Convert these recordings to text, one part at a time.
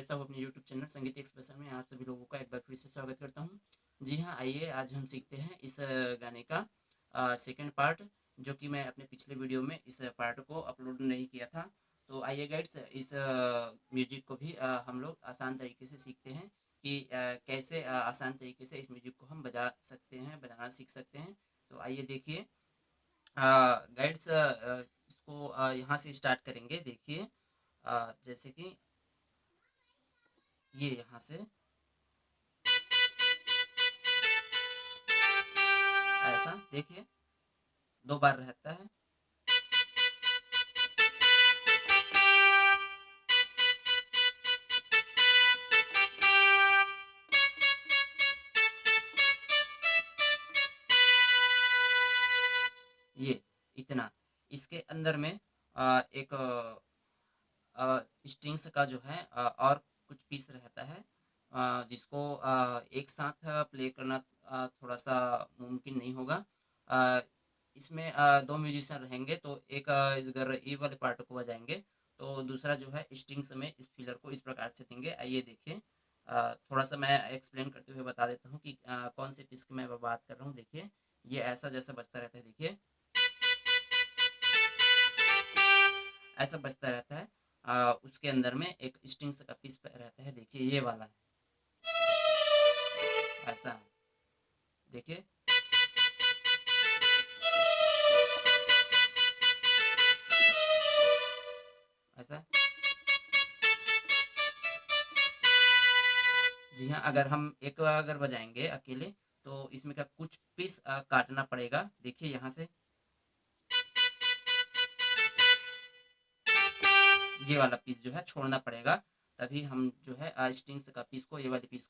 रमेश साहब अपने YouTube channel संगीत एक्सप्रेशन में आप सभी लोगों का एक बार फिर से स्वागत करता हूँ। जी हाँ, आइए आज हम सीखते हैं इस गाने का सेकंड पार्ट, जो कि मैं अपने पिछले वीडियो में इस पार्ट को अपलोड नहीं किया था। तो आइए गाइड्स, इस म्यूजिक को भी हम लोग आसान तरीके से सीखते हैं कि कैसे आसान तरीके से इस म्यूजिक को हम बजा सकते हैं, बजाना सीख सकते हैं। तो आइए देखिए गाइड्स, इसको यहाँ से स्टार्ट करेंगे। देखिए जैसे कि ये यहाँ से ऐसा देखिए 2 बार रहता है। ये इतना इसके अंदर में एक स्ट्रिंग्स का जो है और कुछ पीस रहता है, जिसको एक साथ प्ले करना थोड़ा-सा मुमकिन नहीं होगा। अ, इसमें 2 म्यूजिशियन रहेंगे, तो एक अगर ए वाले पार्ट को बजाएँगे, तो दूसरा जो है स्ट्रिंग्स में इस फिलर को इस प्रकार से देंगे। आइए देखिए, थोड़ा-सा मैं एक्सप्लेन करते हुए बता देता हूँ कि कौन से पीस की मैं बात कर रहा हूँ। देखिए, ये ऐसा जैसा बजता रहता है, देखिए, ऐसा बजता रहता है। उसके अंदर में एक स्ट्रिंग्स का पीस रहता है, देखिए ये वाला ऐसा है। देखिए ऐसा। जी हाँ, अगर हम एक अगर बजाएँगे अकेले, तो इसमें का कुछ पीस काटना पड़ेगा। देखिए यहाँ से ये वाला पीस जो है छोड़ना पड़ेगा, तभी हम जो है स्ट्रिंग्स का पीस को ये वाले पीस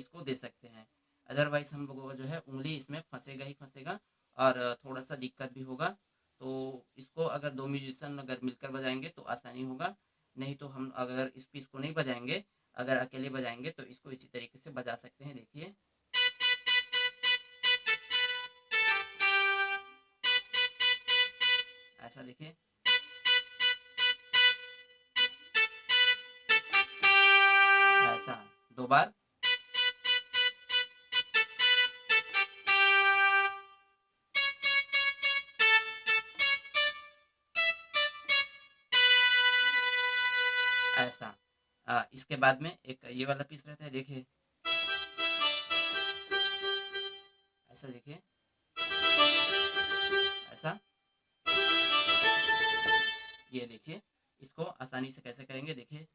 को दे सकते हैं। अदरवाइज़ हम लोगों को जो है उँगली इसमें फँसेगा ही फँसेगा और थोड़ा-सा दिक्कत भी होगा। तो इसको अगर 2 म्यूज़िशियन अगर मिलकर बजाएँगे तो आसानी होगा, नहीं तो हम अगर इस पीस को नहीं बजाएँगे, अगर अकेले बजाएँगे तो इसको इसी तरीके से बजा सकते हैं। देखिए, ऐसा देखिए, ऐसा 2 बार। ऐसा इसके बाद में एक ये वाला पीस रहता है, देखिए, ऐसा देखिए, ऐसा, ये देखिए, इसको आसानी से कैसे करेंगे देखिए,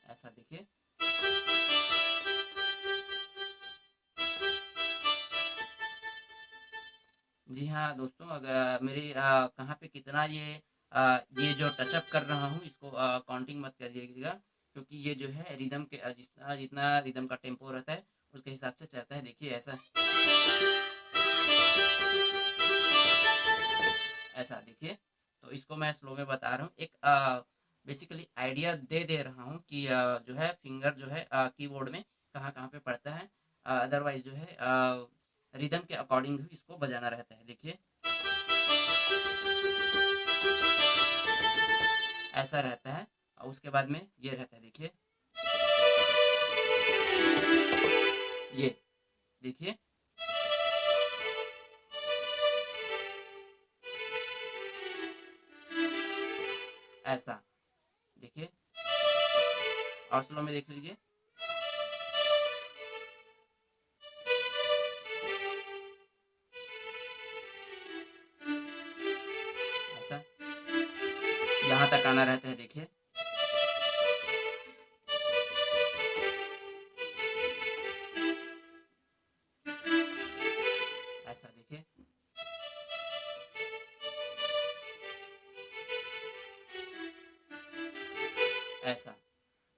ऐसा देखिए। जी हाँ दोस्तों, अगर मेरी कहाँ पे कितना ये जो टचअप कर रहा हूँ, इसको काउंटिंग मत करिएगा, क्योंकि ये जो है रिदम के जितना जितना रिदम का टेम्पो रहता है उसके हिसाब से चलता है। देखिए ऐसा, ऐसा देखिए। तो इसको मैं स्लो में बता रहा हूँ, एक बेसिकली आइडिया दे रहा हूँ कि जो है फिंगर जो है कीबोर्ड में कहाँ-कहाँ पे पड़ता है। अदरवाइज़ जो है रिदम के अकॉर्डिंग भी इसको बजाना रहता है। देखिए, ऐसा रहता है और उसके बाद में ये रहता है, देखिए, ये देखिए, ऐसा देखिए, और स्लो में देख लीजिए, ऐसा यहाँ तक आना रहता है, देखिए, ऐसा देखिए, ऐसा।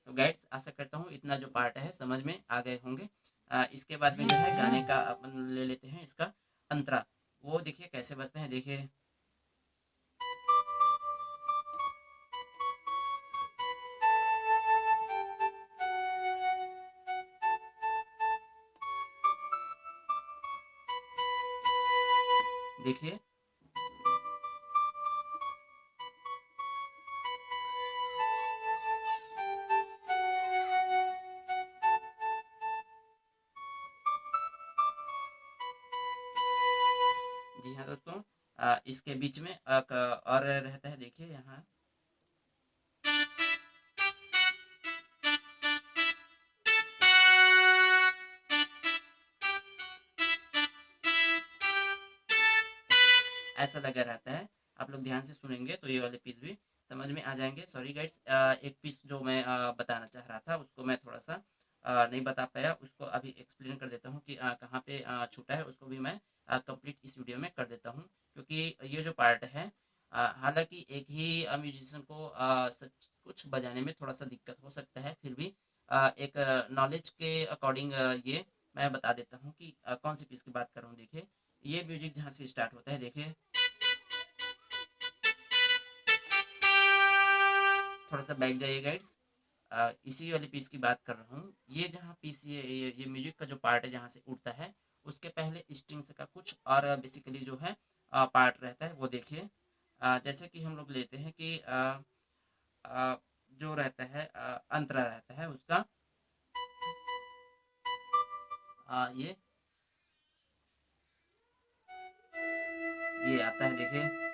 तो गाइड्स, आशा करता हूँ इतना जो पार्ट है समझ में आ गए होंगे। इसके बाद में जो है गाने का अपन ले लेते हैं इसका अंतरा। वो देखिए कैसे बजते हैं, देखिए, देखिए इसके बीच में और रहता है, देखिए यहाँ ऐसा लगा रहता है। आप लोग ध्यान से सुनेंगे तो ये वाले पीस भी समझ में आ जाएंगे। सॉरी गाइड्स, एक पीस जो मैं बताना चाह रहा था उसको मैं थोड़ा सा नहीं बता पाया, उसको अभी एक्सप्लेन कर देता हूँ कि कहाँ पे छूटा है, उसको भी मैं कंप्लीट इस वीडियो में कर देता हूँ। क्योंकि ये जो पार्ट है, हालांकि एक ही म्यूजिशियन को सच कुछ बजाने में थोड़ा सा दिक्कत हो सकता है, फिर भी एक नॉलेज के अकॉर्डिंग ये मैं बता देता हूँ कि कौन सी पीस की बात कर रहा हूँ। देखिए ये म्यूजिक जहाँ से स्टार्ट होता है, देखिए थोड़ा सा बैक जाइए गाइड्स। इसी वाली पीस की बात कर रहा हूँ। ये जहाँ पीस ये म्यूजिक का जो पार्ट है जहाँ से उठता है, उसके पहले स्ट्रिंग्स का कुछ और बेसिकली जो है पार्ट रहता है, वो देखिए। जैसे कि हम लोग लेते हैं कि अ, जो रहता है अंतरा रहता है उसका, ये आता है, देखिए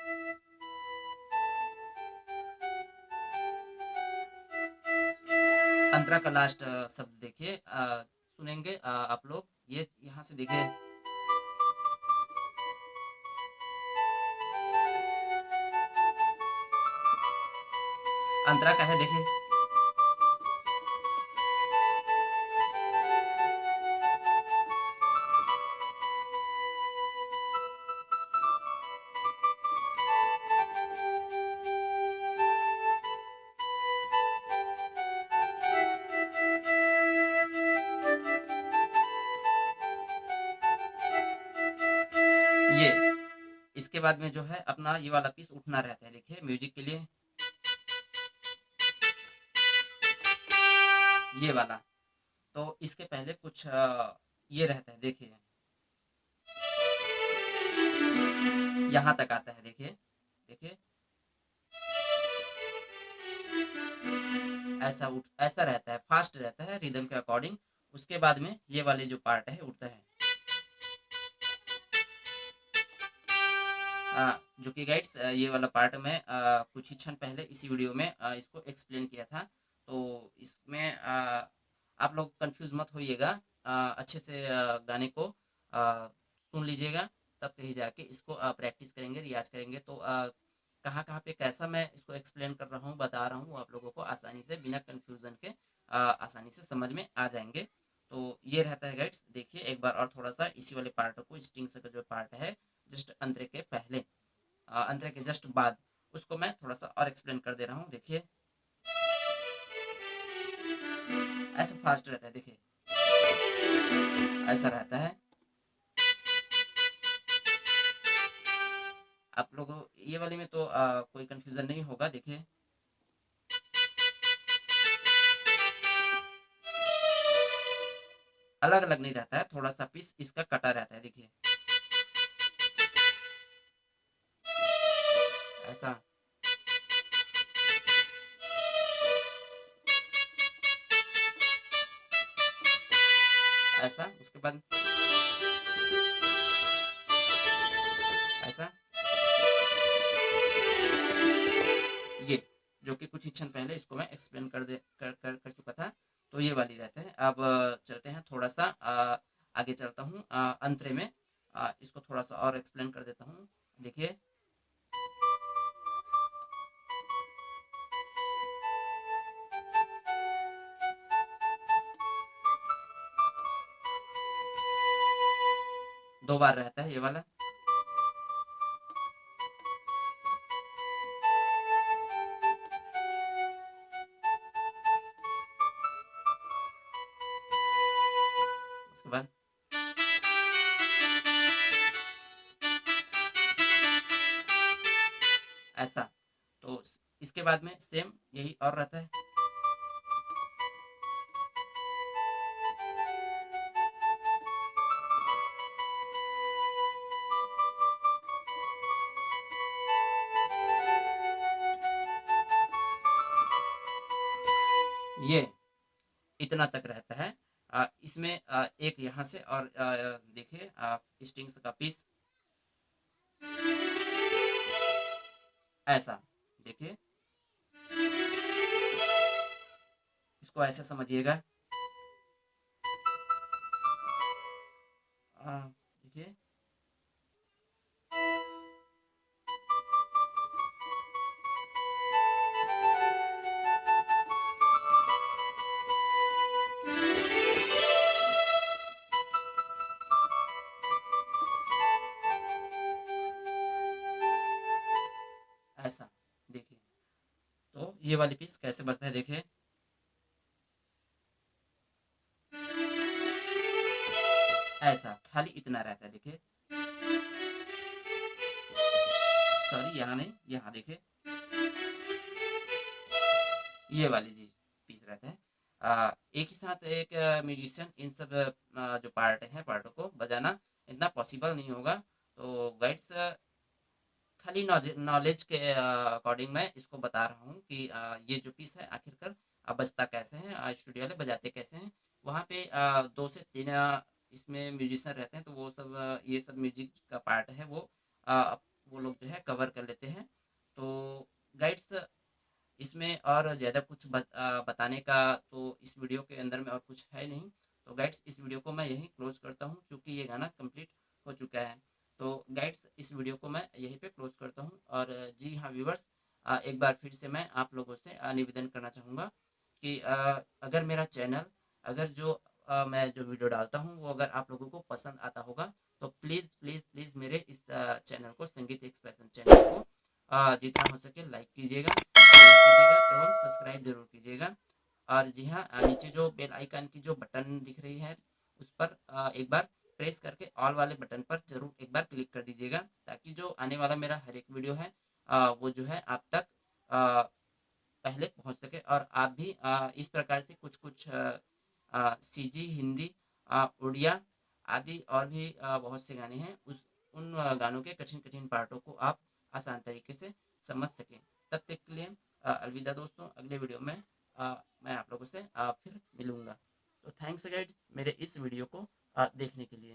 अंतरा का लास्ट शब्द देखिए, सुनेंगे आप लोग, ये यहाँ से देखिए अंतरा का है, देखिए ये। इसके बाद में जो है अपना ये वाला पीस उठना रहता है, देखिए म्यूजिक के लिए ये वाला। तो इसके पहले कुछ ये रहता है, देखिए यहाँ तक आता है, देखिए देखिए ऐसा रहता है, फास्ट रहता है रिदम के अकॉर्डिंग। उसके बाद में ये वाले जो पार्ट है उठता है, जो कि गाइड्स ये वाला पार्ट में कुछ ही क्षण पहले इसी वीडियो में इसको एक्सप्लेन किया था। तो इसमें आप लोग कंफ्यूज मत होइएगा, अच्छे से गाने को सुन लीजिएगा, तब कहीं जाके इसको प्रैक्टिस करेंगे, रियाज करेंगे तो कहाँ कहाँ पे कैसा मैं इसको एक्सप्लेन कर रहा हूँ, बता रहा हूँ, आप लोगों को आसानी से बिना कन्फ्यूज़न के आसानी से समझ में आ जाएंगे। तो ये रहता है गाइड्स। देखिए एक बार और थोड़ा सा इसी वाले पार्ट को, स्ट्रिंग्स का जो पार्ट है जस्ट अंतरे के पहले, अंतरे के जस्ट बाद, उसको मैं थोड़ा सा और एक्सप्लेन कर दे रहा हूँ। देखिए ऐसा फास्ट रहता है, देखिए ऐसा रहता है। आप लोगों ये वाले में तो कोई कंफ्यूजन नहीं होगा, देखिए अलग अलग नहीं रहता है, थोड़ा सा पीस इसका कटा रहता है, देखिए ऐसा ऐसा। उसके बाद ऐसा, ये जो कि कुछ ही क्षण पहले इसको मैं एक्सप्लेन कर चुका था। तो ये वाली रहता है। अब चलते हैं थोड़ा सा आगे चलता हूँ अंतरे में, इसको थोड़ा सा और एक्सप्लेन कर देता हूँ। देखिए दो बार रहता है ये वाला, उसके बाद ऐसा। तो इसके बाद में सेम यही और रहता है, ये इतना तक रहता है। इसमें एक यहाँ से और देखिए स्ट्रिंग्स का पीस ऐसा देखिए, इसको ऐसे समझिएगा। देखिए ऐसा, देखिए तो ये वाली पीस कैसे बजता है देखिए। ऐसा खाली इतना रहता है देखिए, सॉरी यहाँ नहीं, यहाँ देखिए ये वाली जी पीस रहता है। एक ही साथ एक म्यूजिशियन इन सब जो पार्ट है पार्टों को बजाना इतना पॉसिबल नहीं होगा। तो गाइड्स खाली नॉलेज के अकॉर्डिंग मैं इसको बता रहा हूँ कि ये जो पीस है आखिरकार बजता कैसे है, स्टूडियो वाले बजाते कैसे हैं। वहाँ पे 2 से 3 इसमें म्यूजिशियन रहते हैं, तो वो सब ये सब म्यूजिक का पार्ट है वो लोग जो है कवर कर लेते हैं। तो गाइड्स इसमें और ज़्यादा कुछ बताने का तो इस वीडियो के अंदर में और कुछ है नहीं। तो गाइड्स इस वीडियो को मैं यहीं क्लोज करता हूँ क्योंकि ये गाना कंप्लीट हो चुका है। तो गाइड्स इस वीडियो को मैं यहीं पे क्लोज करता हूँ। और जी हाँ व्यूवर्स, एक बार फिर से मैं आप लोगों से निवेदन करना चाहूँगा कि अगर मेरा चैनल, अगर जो मैं जो वीडियो डालता हूँ वो अगर आप लोगों को पसंद आता होगा तो प्लीज़ प्लीज़ प्लीज़ मेरे इस चैनल को, संगीत एक्सप्रेशन चैनल को जितना हो सके लाइक कीजिएगा, शेयर कीजिएगा एवं सब्सक्राइब जरूर कीजिएगा। और जी हाँ, नीचे जो बेल आइकन की जो बटन दिख रही है उस पर एक बार प्रेस करके ऑल वाले बटन पर जरूर एक बार क्लिक कर दीजिएगा, ताकि जो आने वाला मेरा हर एक वीडियो है वो जो है आप तक पहले पहुंच सके और आप भी इस प्रकार से कुछ कुछ सीजी हिंदी, उड़िया आदि और भी बहुत से गाने हैं, उस उन गानों के कठिन कठिन पार्टों को आप आसान तरीके से समझ सकें। तब तक के लिए अलविदा दोस्तों, अगले वीडियो में मैं आप लोगों से फिर मिलूंगा। तो थैंक्स गाइड मेरे इस वीडियो को देखने के लिए।